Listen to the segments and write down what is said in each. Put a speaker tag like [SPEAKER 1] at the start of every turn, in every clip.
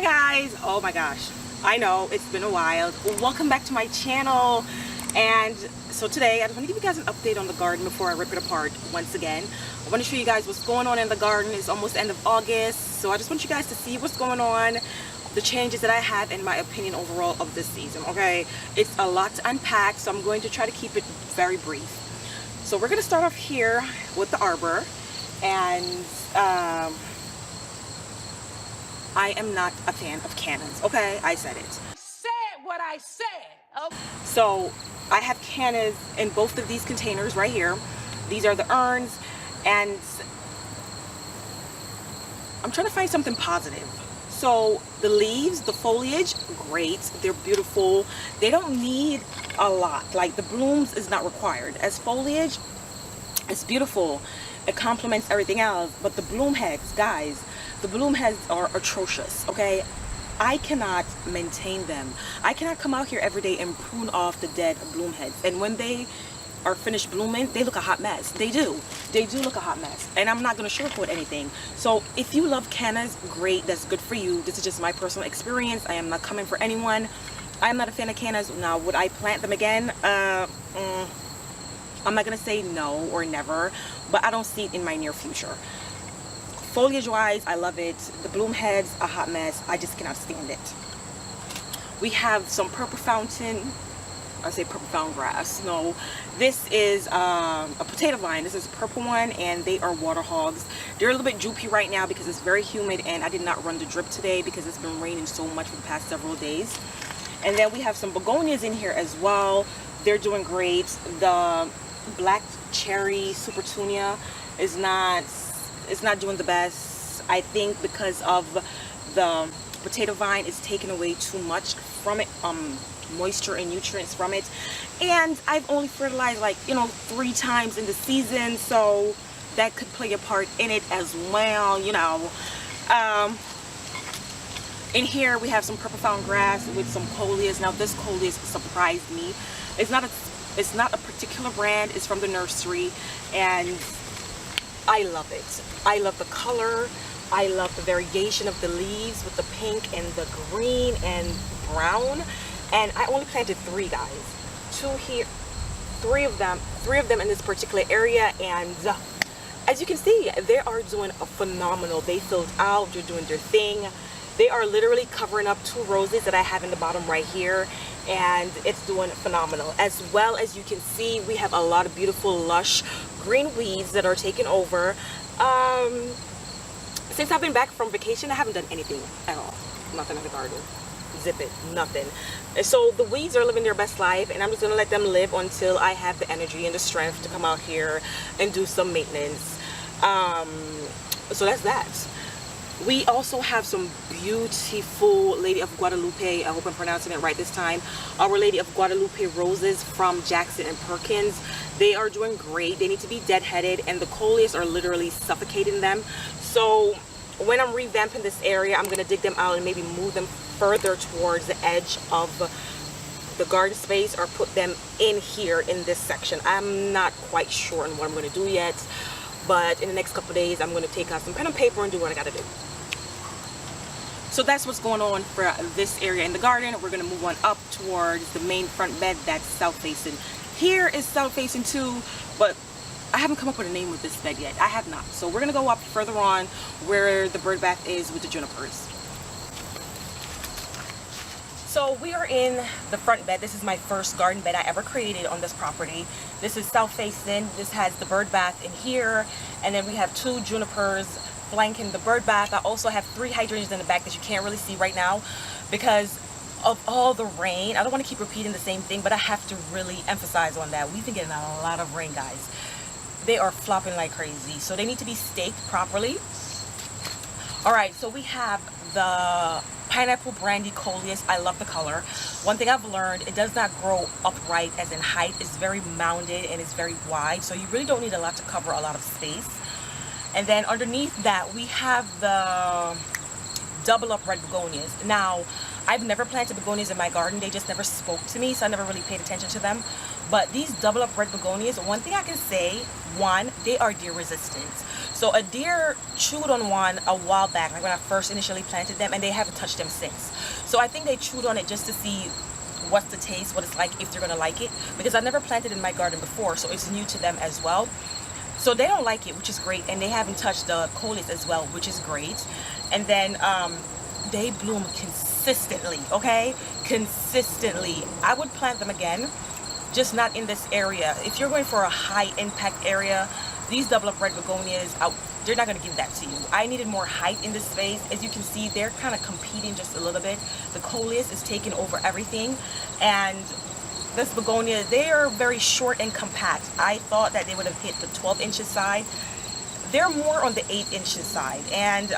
[SPEAKER 1] Hi guys, oh my gosh, I know it's been a while. Welcome back to my channel. And so today I just want to give you guys an update on the garden before I rip it apart once again. I want to show you guys what's going on in the garden. It's almost the end of August, so I just want you guys to see what's going on, the changes that I have, in my opinion overall of this season. Okay, it's a lot to unpack, so I'm going to try to keep it very brief. So we're going to start off here with the arbor, and I am not a fan of cannons. Okay, I said it.
[SPEAKER 2] I said what I said. Okay.
[SPEAKER 1] So I have cannas in both of these containers right here. These are the urns, and I'm trying to find something positive. So the leaves, the foliage, great, they're beautiful. They don't need a lot. Like the blooms is not required. As foliage, it's beautiful. It complements everything else. But the bloom heads, guys, the bloom heads are atrocious. Okay, I cannot maintain them. I cannot come out here every day and prune off the dead bloom heads. And when they are finished blooming, they look a hot mess. They do look a hot mess, and I'm not going to sugarcoat anything. So if you love cannas, great, that's good for you. This is just my personal experience. I am not coming for anyone. I am not a fan of cannas. Now, would I plant them again? I'm not going to say no or never, but I don't see it in my near future. Foliage wise, I love it. The bloom heads, a hot mess. I just cannot stand it. We have some purple fountain. I say purple fountain grass. No, this is a potato vine. This is a purple one, and they are water hogs. They're a little bit droopy right now because it's very humid, and I did not run the drip today because it's been raining so much for the past several days. And then we have some begonias in here as well. They're doing great. The black cherry supertunia is not doing the best. I think because of the potato vine is taking away too much from it, moisture and nutrients from it. And I've only fertilized, like, 3 times in the season, so that could play a part in it as well. In here we have some purple fountain grass with some coleus. Now this coleus surprised me. It's not a particular brand. It's from the nursery, and I love it. I love the color. I love the variation of the leaves with the pink and the green and brown. And I only planted 3, guys. 2 here, 3 of them in this particular area. And as you can see, they are doing a phenomenal. They filled out. They're doing their thing. They are literally covering up 2 roses that I have in the bottom right here, and it's doing phenomenal. As well as you can see, we have a lot of beautiful lush green weeds that are taking over. Since I've been back from vacation, I haven't done anything at all. Nothing in the garden. Zip it, nothing. And so the weeds are living their best life, and I'm just gonna let them live until I have the energy and the strength to come out here and do some maintenance. So that's that. We also have some beautiful Lady of Guadalupe, I hope I'm pronouncing it right this time, Our Lady of Guadalupe roses from Jackson and Perkins. They are doing great. They need to be deadheaded, and the coleus are literally suffocating them. So when I'm revamping this area, I'm going to dig them out and maybe move them further towards the edge of the garden space, or put them in here in this section. I'm not quite sure on what I'm going to do yet, but in the next couple of days, I'm going to take out some pen and paper and do what I got to do. So that's what's going on for this area in the garden. We're going to move on up towards the main front bed that's south facing. Here is south facing too, but I haven't come up with a name with this bed yet. I have not. So we're going to go up further on where the bird bath is with the junipers. So we are in the front bed. This is my first garden bed I ever created on this property. This is south facing. This has the bird bath in here, and then we have 2 junipers flanking the bird bath. I also have 3 hydrangeas in the back that you can't really see right now because of all the rain. I don't want to keep repeating the same thing, but I have to really emphasize on that. We've been getting a lot of rain, guys. They are flopping like crazy, so they need to be staked properly. All right, so we have the pineapple brandy coleus. I love the color. One thing I've learned, it does not grow upright as in height. It's very mounded and it's very wide, so you really don't need a lot to cover a lot of space. And then underneath that, we have the double up red begonias. Now, I've never planted begonias in my garden. They just never spoke to me, so I never really paid attention to them. But these double up red begonias, one thing I can say, one, they are deer resistant. So a deer chewed on one a while back, like when I first initially planted them, and they haven't touched them since. So I think they chewed on it just to see what's the taste, what it's like, if they're gonna like it, because I've never planted in my garden before, so it's new to them as well. So they don't like it, which is great, and they haven't touched the coleus as well, which is great. And then they bloom consistently, okay? Consistently. I would plant them again, just not in this area. If you're going for a high impact area, these double up red begonias, they're not going to give that to you. I needed more height in this space. As you can see, they're kind of competing just a little bit. The coleus is taking over everything, and this begonia, they are very short and compact. I thought that they would have hit the 12 inches side. They're more on the 8 inches side, and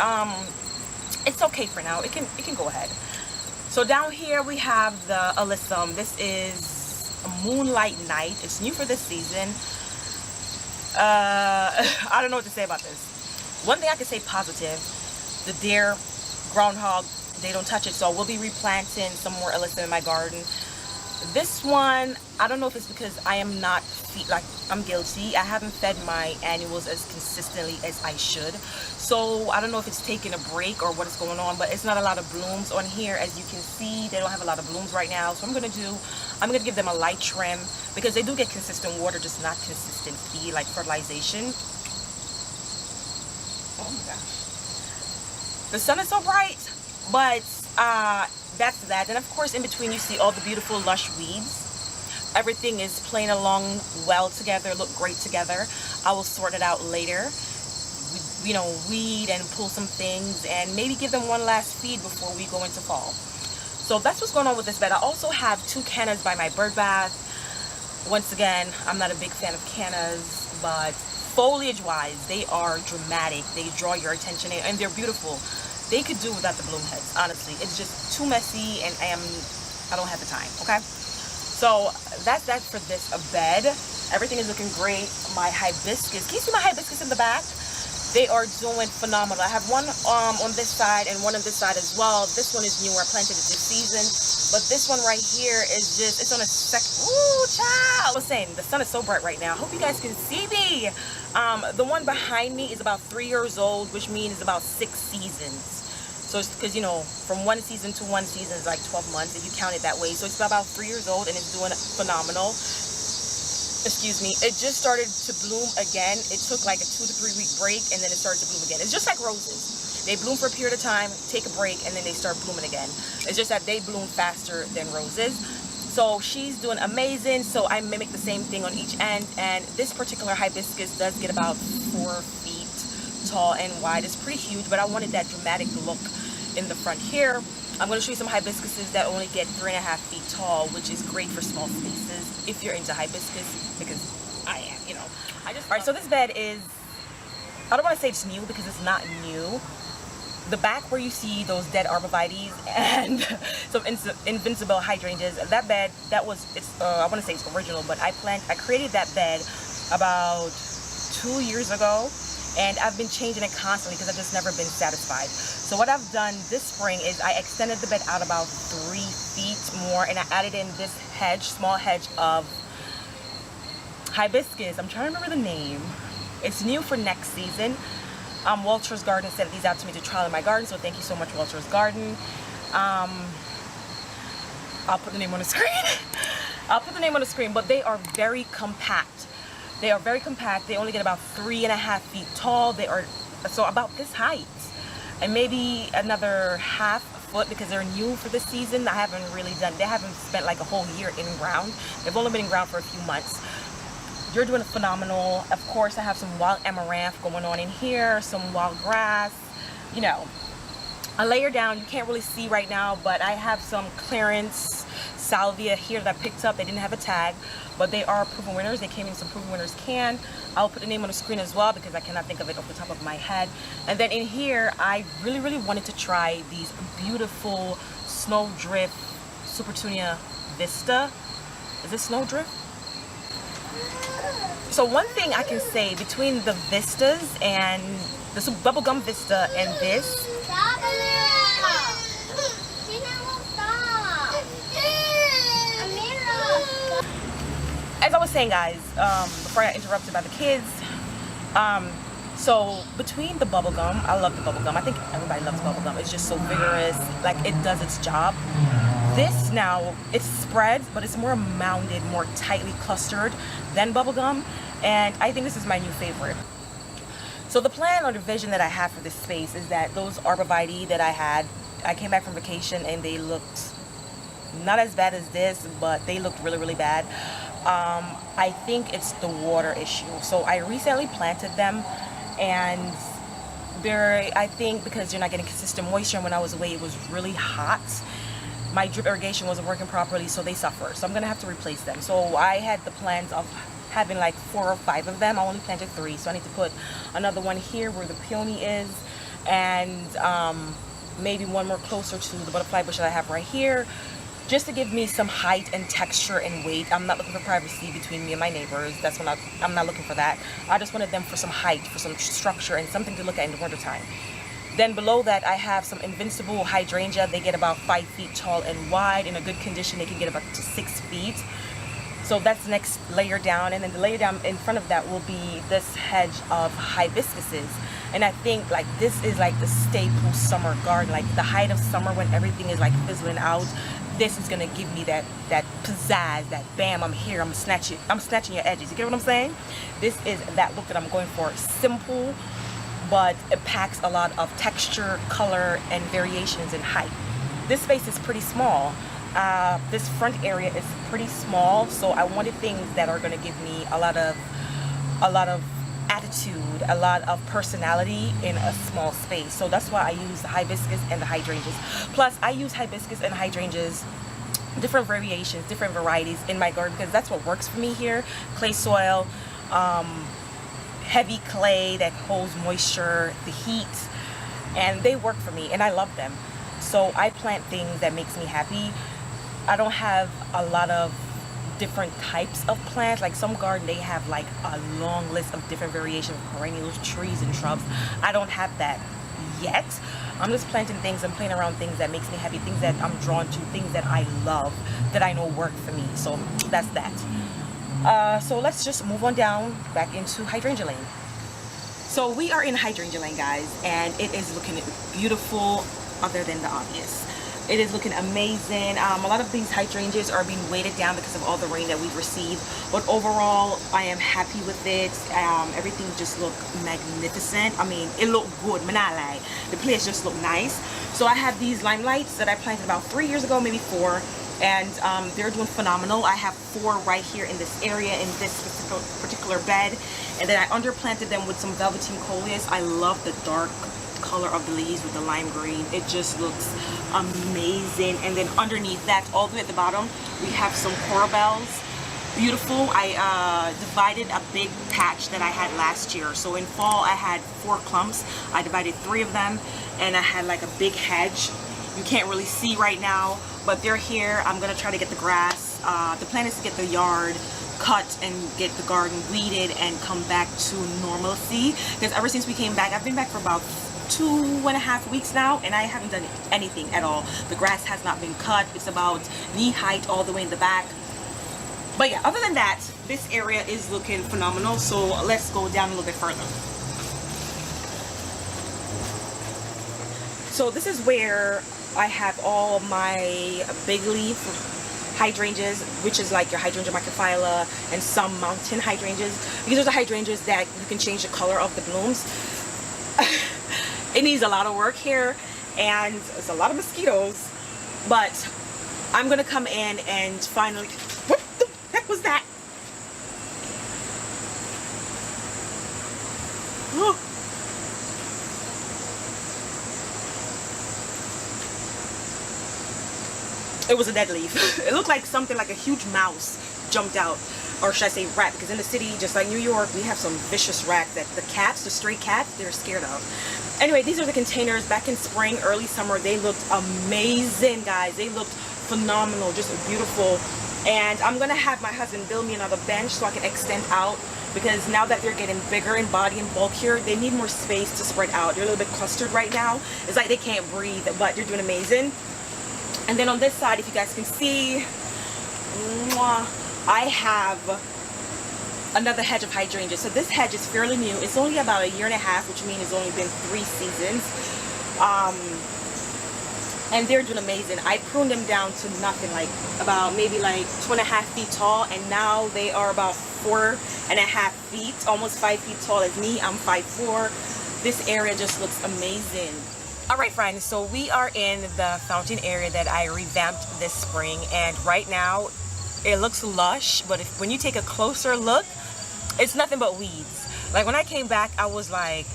[SPEAKER 1] it's okay for now. It can go ahead. So down here we have the alyssum. This is a moonlight night. It's new for this season. I don't know what to say about this. One thing I can say positive, the deer, groundhog, they don't touch it, so I will be replanting some more alyssum in my garden. This one, I don't know if it's because I am not, like, I'm guilty. I haven't fed my annuals as consistently as I should. So I don't know if it's taking a break or what is going on, but it's not a lot of blooms on here. As you can see, they don't have a lot of blooms right now. So I'm going to give them a light trim, because they do get consistent water, just not consistent feed, like fertilization. Oh my gosh. The sun is so bright, but that's that. And of course, in between, you see all the beautiful lush weeds. Everything is playing along well together, look great together. I will sort it out later, you know, weed and pull some things, and maybe give them one last feed before we go into fall. So that's what's going on with this bed. I also have 2 cannas by my bird bath. Once again, I'm not a big fan of cannas, but foliage wise, they are dramatic. They draw your attention, and they're beautiful. They could do without the bloom heads, honestly. It's just too messy, and I don't have the time, okay? So that's that for this bed. Everything is looking great. My hibiscus, can you see my hibiscus in the back? They are doing phenomenal. I have one on this side and one on this side as well. This one is newer. I planted it this season. But this one right here is just, it's on a ooh, child. I was saying, the sun is so bright right now. I hope you guys can see me. The one behind me is about 3 years old, which means it's about 6 seasons. So it's because, you know, from one season to one season is like 12 months if you count it that way. So it's about 3 years old, and it's doing phenomenal. Excuse me. It just started to bloom again. It took like a 2 to 3 week break, and then it started to bloom again. It's just like roses. They bloom for a period of time, take a break, and then they start blooming again. It's just that they bloom faster than roses. So she's doing amazing. So I mimic the same thing on each end, and this particular hibiscus does get about 4 feet tall and wide. It's pretty huge, but I wanted that dramatic look in the front here. I'm going to show you some hibiscuses that only get 3.5 feet tall, which is great for small spaces if you're into hibiscus, because I am, you know. Alright, so this bed is, I don't want to say it's new because it's not new. The back where you see those dead arborvitaes and some invincible hydrangeas, that bed, that was, I want to say it's original, but I created that bed about 2 years ago. And I've been changing it constantly because I've just never been satisfied. So what I've done this spring is I extended the bed out about 3 feet more, and I added in this hedge, small hedge of hibiscus. I'm trying to remember the name. It's new for next season. Walter's Garden sent these out to me to trial in my garden, so thank you so much, Walter's Garden. I'll put the name on the screen. I'll put the name on the screen, but they are very compact. They are very compact. They only get about 3.5 feet tall. They are so about this height, and maybe another half foot because they're new for this season. They haven't spent like a whole year in ground. They've only been in ground for a few months. You're doing phenomenal. Of course, I have some wild amaranth going on in here, some wild grass, you know. A layer down, you can't really see right now, but I have some clearance salvia here that I picked up. They didn't have a tag, but they are proven winners. They came in some proven winners can. I'll put the name on the screen as well because I cannot think of it off the top of my head. And then in here, I really wanted to try these beautiful Snowdrift Supertunia Vista. Is this Snowdrift? So one thing I can say between the Vistas and the bubblegum Vista and this, as I was saying, guys, before I got interrupted by the kids, So between the bubble gum, I love the bubble gum. I think everybody loves bubble gum. It's just so vigorous, like it does its job. This now, it spreads, but it's more mounded, more tightly clustered than bubble gum. And I think this is my new favorite. So the plan or the vision that I have for this space is that those arborvitae that I came back from vacation and they looked not as bad as this, but they looked really, really bad. I think it's the water issue. So I recently planted them, and I think because you're not getting consistent moisture, and when I was away it was really hot, my drip irrigation wasn't working properly, so they suffered. So I'm gonna have to replace them. So I had the plans of having like 4 or 5 of them. I only planted 3, so I need to put another one here where the peony is, and maybe one more closer to the butterfly bush that I have right here, just to give me some height and texture and weight. I'm not looking for privacy between me and my neighbors. That's when I'm not looking for that. I just wanted them for some height, for some structure, and something to look at in the wintertime. Then below that, I have some invincible hydrangea. They get about 5 feet tall and wide. In a good condition, they can get up to 6 feet. So that's the next layer down. And then the layer down in front of that will be this hedge of hibiscuses. And I think like this is like the staple summer garden, like the height of summer when everything is like fizzling out. This is gonna give me that pizzazz, that bam, I'm here, I'm snatching your edges. You get what I'm saying? This is that look that I'm going for. Simple, but it packs a lot of texture, color, and variations in height. This space is pretty small. This front area is pretty small, so I wanted things that are gonna give me a lot of attitude, a lot of personality in a small space. So that's why I use the hibiscus and the hydrangeas. Plus, I use hibiscus and hydrangeas, different variations, different varieties in my garden because that's what works for me here. Clay soil, heavy clay that holds moisture, the heat, and they work for me and I love them. So I plant things that makes me happy. I don't have a lot of different types of plants. Like some garden, they have like a long list of different variations of perennials, trees, and shrubs. I don't have that yet. I'm just planting things and playing around things that makes me happy, things that I'm drawn to, things that I love, that I know work for me. So that's that. So let's just move on down back into hydrangea lane. So we are in hydrangea lane, guys, and it is looking beautiful other than the obvious. It is looking amazing. A lot of these hydrangeas are being weighted down because of all the rain that we've received, but overall I am happy with it. Everything just looked magnificent. I mean, it looked good, manalai. The place just looked nice. So I have these limelights that I planted about 3 years ago, maybe 4, and they're doing phenomenal. I have 4 right here in this area, in this particular bed, and then I underplanted them with some velveteen coleus. I love the dark color of the leaves with the lime green. It just looks amazing. And then underneath that, all the way at the bottom, we have some coral bells. Beautiful. I divided a big patch that I had last year. So in fall I had 4 clumps. I divided 3 of them, and I had like a big hedge. You can't really see right now, but they're here. I'm gonna try to get the grass. The plan is to get the yard cut and get the garden weeded and come back to normalcy, because ever since we came back, I've been back for about 2.5 weeks now, and I haven't done anything at all. The grass has not been cut. It's about knee height all the way in the back. But yeah, other than that, this area is looking phenomenal. So let's go down a little bit further. So this is where I have all my big leaf hydrangeas, which is like your hydrangea microphylla and some mountain hydrangeas. These are the hydrangeas that you can change the color of the blooms. It needs a lot of work here, and it's a lot of mosquitoes, but I'm gonna come in and finally, what the heck was that? Oh. It was a dead leaf. It looked like something like a huge mouse jumped out, or should I say rat, because in the city, just like New York, we have some vicious rats that the cats, the stray cats, they're scared of. Anyway, these are the containers. Back in spring, early summer, they looked amazing, guys. They looked phenomenal, just beautiful. And I'm gonna have my husband build me another bench so I can extend out, because now that they're getting bigger in body and bulkier, they need more space to spread out. They're a little bit clustered right now. It's like they can't breathe, but they're doing amazing. And then on this side, if you guys can see, I have another hedge of hydrangea. So this hedge is fairly new. It's only about 1.5 years, which means it's only been 3 seasons. And they're doing amazing. I pruned them down to nothing, like about maybe like 2.5 feet tall, and now they are about 4.5 feet, almost 5 feet tall as me. I'm 5'4". This area just looks amazing. All right, friends, so we are in the fountain area that I revamped this spring, and right now it looks lush, but when you take a closer look, it's nothing but weeds. Like when I came back, I was like,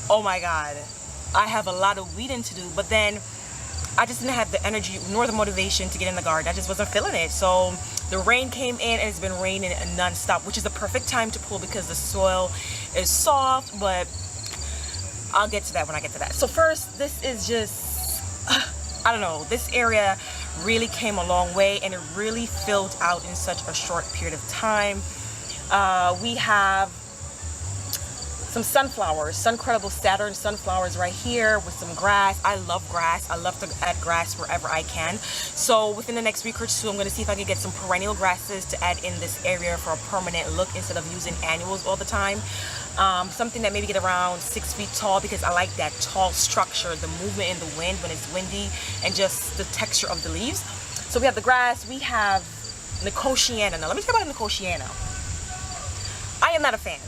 [SPEAKER 1] oh my God, I have a lot of weeding to do. But then I just didn't have the energy nor the motivation to get in the garden. I just wasn't feeling it. So the rain came in, and it's been raining non-stop, which is the perfect time to pull because the soil is soft, but I'll get to that when I get to that. So first, this is just, I don't know, this area really came a long way, and it really filled out in such a short period of time. We have some sunflowers, Suncredible Saturn sunflowers right here with some grass. I love grass. I love to add grass wherever I can. So within the next week or two, I'm going to see if I can get some perennial grasses to add in this area for a permanent look instead of using annuals all the time. Something that maybe get around 6 feet tall, because I like that tall structure, the movement in the wind when it's windy, and just the texture of the leaves. So we have the grass. We have Nicotiana. Now let me talk about Nicotiana. I am not a fan.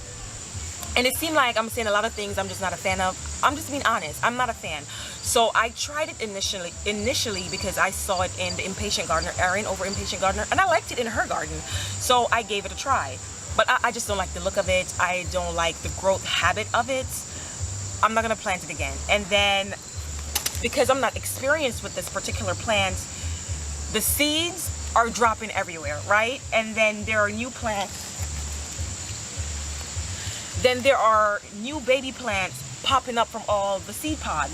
[SPEAKER 1] And it seemed like I'm saying a lot of things I'm just not a fan of. I'm just being honest. I'm not a fan. So I tried it initially because I saw it in the Impatient Gardener, Erin over Impatient Gardener, and I liked it in her garden. So I gave it a try. But I just don't like the look of it. I don't like the growth habit of it. I'm not going to plant it again. And then because I'm not experienced with this particular plant, the seeds are dropping everywhere, right? And then there are new plants. Then there are new baby plants popping up from all the seed pods.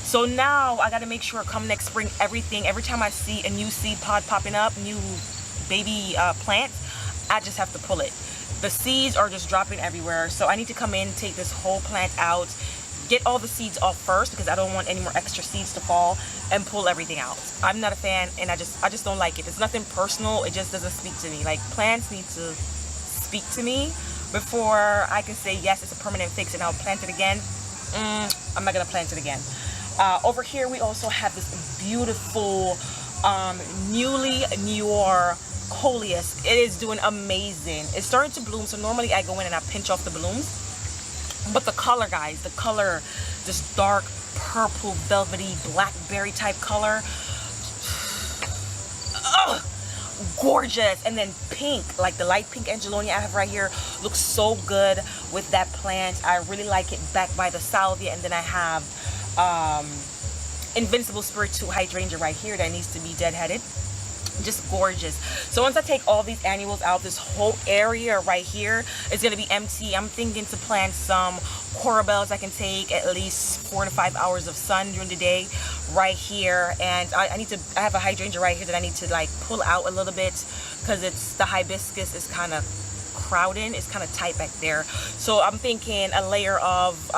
[SPEAKER 1] So now I got to make sure come next spring, every time I see a new seed pod popping up, new baby plants, I just have to pull it. The seeds are just dropping everywhere. So I need to come in, take this whole plant out, get all the seeds off first because I don't want any more extra seeds to fall, and pull everything out. I'm not a fan, and I just don't like it. It's nothing personal. It just doesn't speak to me. Like, plants need to speak to me before I can say yes, it's a permanent fix and I'll plant it again. I'm not gonna plant it again. Over here we also have this beautiful newly Noir coleus. It is doing amazing. It's starting to bloom. So normally I go in and I pinch off the blooms, but the color, guys, the color, this dark purple velvety blackberry type color, ugh, gorgeous. And then pink, like the light pink angelonia I have right here, looks so good with that plant. I really like it, backed by the salvia. And then I have Invincible Spirit 2 hydrangea right here that needs to be deadheaded. Just gorgeous. So once I take all these annuals out, this whole area right here is going to be empty. I'm thinking to plant some corabels. I can take at least 4 to 5 hours of sun during the day right here. And I have a hydrangea right here that I need to like pull out a little bit because the hibiscus is kind of crowding. It's kind of tight back there. So I'm thinking a layer of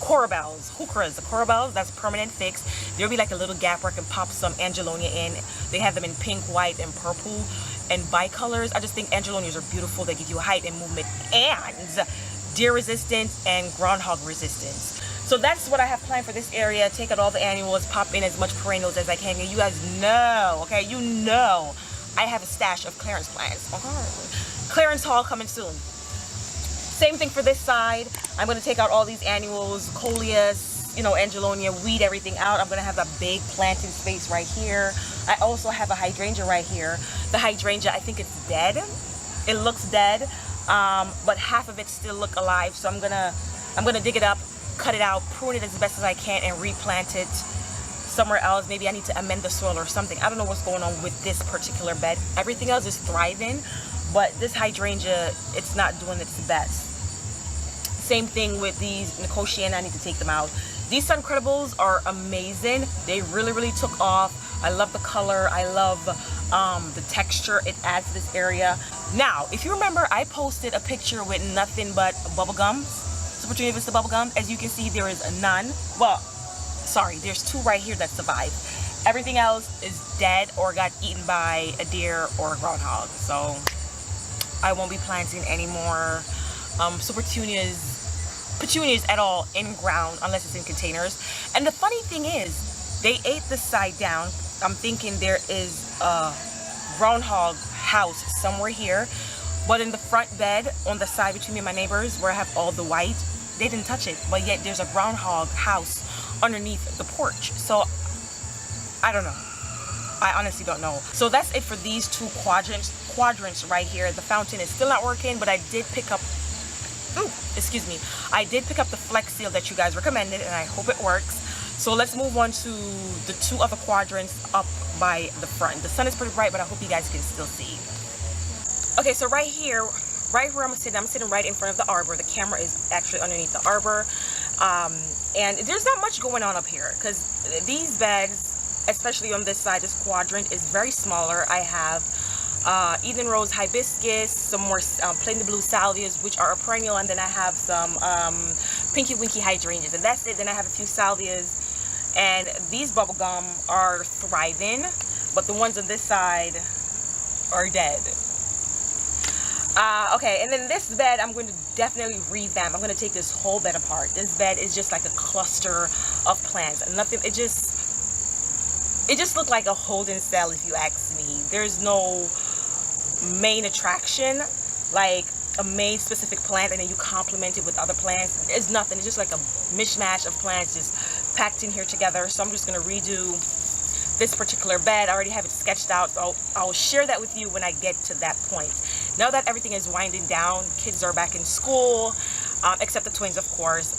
[SPEAKER 1] corabels, heucheras, the corabels, that's permanent fix. There'll be like a little gap where I can pop some angelonia in. They have them in pink, white, and purple, and bicolors. I just think angelonias are beautiful. They give you height and movement and deer resistance and groundhog resistance. So that's what I have planned for this area. Take out all the annuals, pop in as much perennials as I can. And you guys know, okay, you know I have a stash of clearance plants. Clearance haul coming soon. Same thing for this side. I'm going to take out all these annuals, coleus, you know, angelonia, weed everything out. I'm going to have a big planting space right here. I also have a hydrangea right here. The hydrangea, I think it's dead. It looks dead, but half of it still look alive. So I'm gonna dig it up, cut it out, prune it as best as I can, and replant it somewhere else. Maybe I need to amend the soil or something. I don't know what's going on with this particular bed. Everything else is thriving, but this hydrangea, it's not doing its best. Same thing with these Nicotiana. I need to take them out. These Suncredibles are amazing. They really took off. I love the color. I love the texture it adds to this area. Now, if you remember, I posted a picture with nothing but bubble gums. So opportunity is the bubble gum. As you can see, there is none. Well, sorry, there's 2 right here that survived. Everything else is dead or got eaten by a deer or a groundhog. So I won't be planting any more petunias at all in ground unless it's in containers. And the funny thing is, they ate the side down. I'm thinking there is a groundhog house somewhere here, but in the front bed on the side between me and my neighbors where I have all the white, they didn't touch it, but yet there's a groundhog house underneath the porch. So I don't know. I honestly don't know. So that's it for these two quadrants right here. The fountain is still not working, but I did pick up, excuse me, I did pick up the Flex Seal that you guys recommended, and I hope it works. So let's move on to the two other quadrants up by the front. The sun is pretty bright, but I hope you guys can still see. Okay, so right here where I'm sitting right in front of the arbor. The camera is actually underneath the arbor. And there's not much going on up here because these beds, especially on this side, this quadrant is very smaller. I have Eden Rose hibiscus, some more plain blue salvias, which are a perennial, and then I have some pinky winky hydrangeas, and that's it. Then I have a few salvias, and these bubblegum are thriving, but the ones on this side are dead. Okay, and then this bed I'm going to definitely revamp. I'm going to take this whole bed apart. This bed is just like a cluster of plants, and nothing. It just looked like a holding cell, if you ask me. There's no main attraction, like a main specific plant, and then you complement it with other plants. It's nothing. It's just like a mishmash of plants just packed in here together. So I'm just going to redo this particular bed. I already have it sketched out, so I'll share that with you when I get to that point. Now that everything is winding down, kids are back in school, except the twins, of course.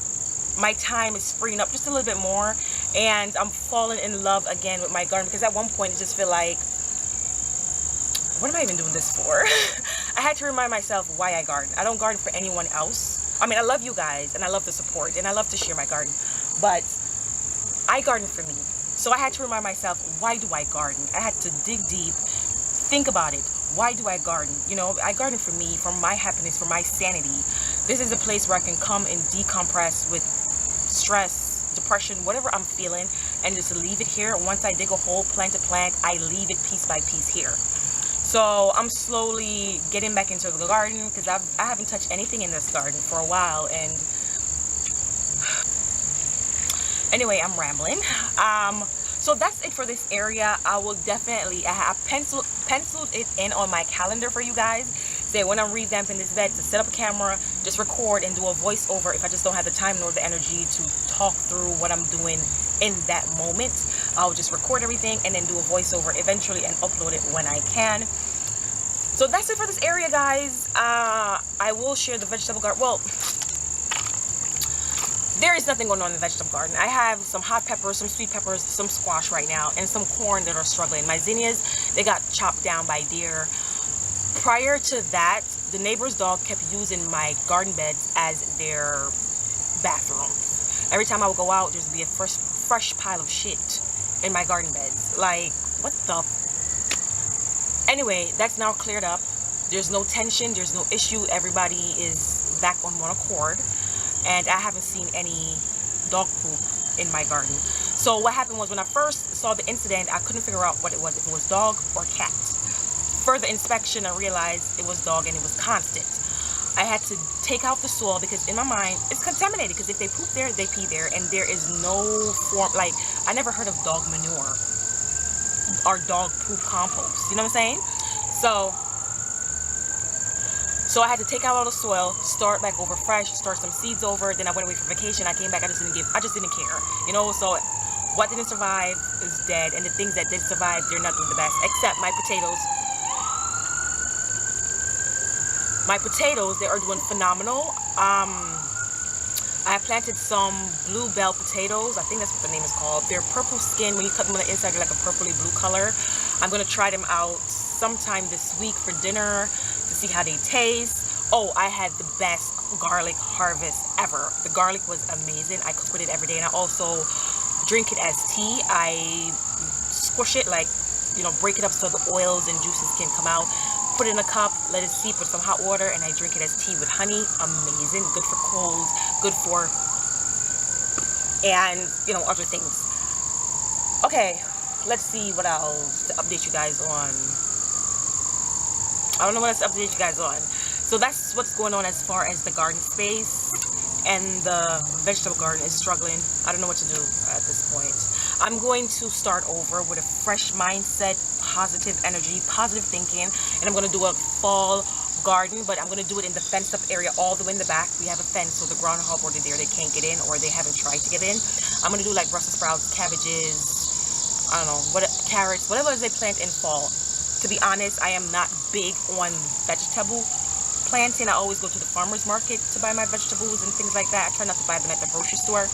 [SPEAKER 1] My time is freeing up just a little bit more, and I'm falling in love again with my garden, because at one point it just feel like, what am I even doing this for? I had to remind myself why I garden. I don't garden for anyone else. I mean, I love you guys, and I love the support, and I love to share my garden, but I garden for me. So I had to remind myself, why do I garden? I had to dig deep, think about it. Why do I garden? You know, I garden for me, for my happiness, for my sanity. This is a place where I can come and decompress with stress, depression, whatever I'm feeling, and just leave it here. Once I dig a hole plant to plant, I leave it piece by piece here. So I'm slowly getting back into the garden, because I haven't touched anything in this garden for a while. And anyway, I'm rambling. So that's it for this area. I will definitely, I have penciled it in on my calendar for you guys. Say when I'm revamping this bed, to set up a camera, just record and do a voiceover if I just don't have the time nor the energy to talk through what I'm doing in that moment. I'll just record everything and then do a voiceover eventually and upload it when I can. So that's it for this area, guys. I will share the vegetable garden. Well, there is nothing going on in the vegetable garden. I have some hot peppers, some sweet peppers, some squash right now, and some corn that are struggling. My zinnias, they got chopped down by deer. Prior to that, the neighbor's dog kept using my garden beds as their bathroom. Every time I would go out, there'd be a fresh pile of shit in my garden beds. Like, what the? Anyway, that's now cleared up. There's no tension, there's no issue. Everybody is back on one accord. And I haven't seen any dog poop in my garden. So what happened was, when I first saw the incident, I couldn't figure out what it was, if it was dog or cat. Further inspection, I realized it was dog, and it was constant. I had to take out the soil, because in my mind, it's contaminated, because if they poop there, they pee there, and there is no form, like, I never heard of dog manure or dog poop compost, you know what I'm saying? So I had to take out all the soil, start back over fresh, start some seeds over. Then I went away for vacation. I came back. I just didn't care, you know. So what didn't survive is dead, and the things that did survive, they're not doing the best. Except my potatoes. My potatoes, they are doing phenomenal. I planted some blue bell potatoes. I think that's what the name is called. They're purple skin. When you cut them on the inside, they're like a purpley blue color. I'm gonna try them out sometime this week for dinner to see how they taste. Oh, I had the best garlic harvest ever. The garlic was amazing. I cook with it every day, and I also drink it as tea. I squish it, like, you know, break it up so the oils and juices can come out. Put it in a cup, let it steep with some hot water, and I drink it as tea with honey. Amazing. Good for colds, good for, and, you know, other things. Okay, let's see what else to update you guys on. I don't know what else to update you guys on. So that's what's going on as far as the garden space, and the vegetable garden is struggling. I don't know what to do at this point. I'm going to start over with a fresh mindset, positive energy, positive thinking, and I'm going to do a fall garden, but I'm going to do it in the fenced up area all the way in the back. We have a fence, so the groundhog or the deer, they can't get in, or they haven't tried to get in. I'm going to do like Brussels sprouts, cabbages, I don't know, carrots, whatever it is they plant in fall. To be honest, I am not big on vegetable planting. I always go to the farmer's market to buy my vegetables and things like that. I try not to buy them at the grocery store.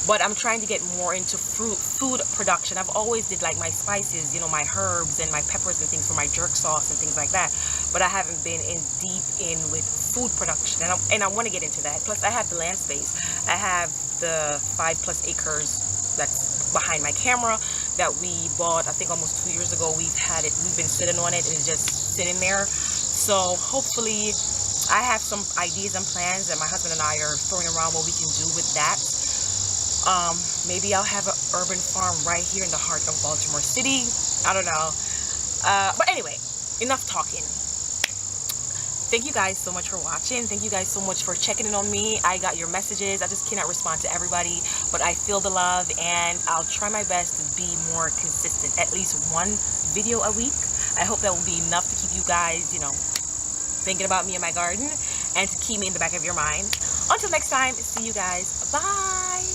[SPEAKER 1] But I'm trying to get more into food production. I've always did like my spices, you know, my herbs and my peppers and things for my jerk sauce and things like that. But I haven't been deep in with food production, and I want to get into that. Plus, I have the land space. I have the 5+ acres that's behind my camera that we bought, I think almost 2 years ago. We've been sitting on it, and it's just sitting there. So hopefully I have some ideas and plans that my husband and I are throwing around what we can do with that. Maybe I'll have an urban farm right here in the heart of Baltimore City. I don't know. But anyway, enough talking. Thank you guys so much for watching. Thank you guys so much for checking in on me. I got your messages. I just cannot respond to everybody, but I feel the love, and I'll try my best to be more consistent. At least one video a week. I hope that will be enough to keep you guys, you know, thinking about me and my garden, and to keep me in the back of your mind. Until next time, see you guys. Bye.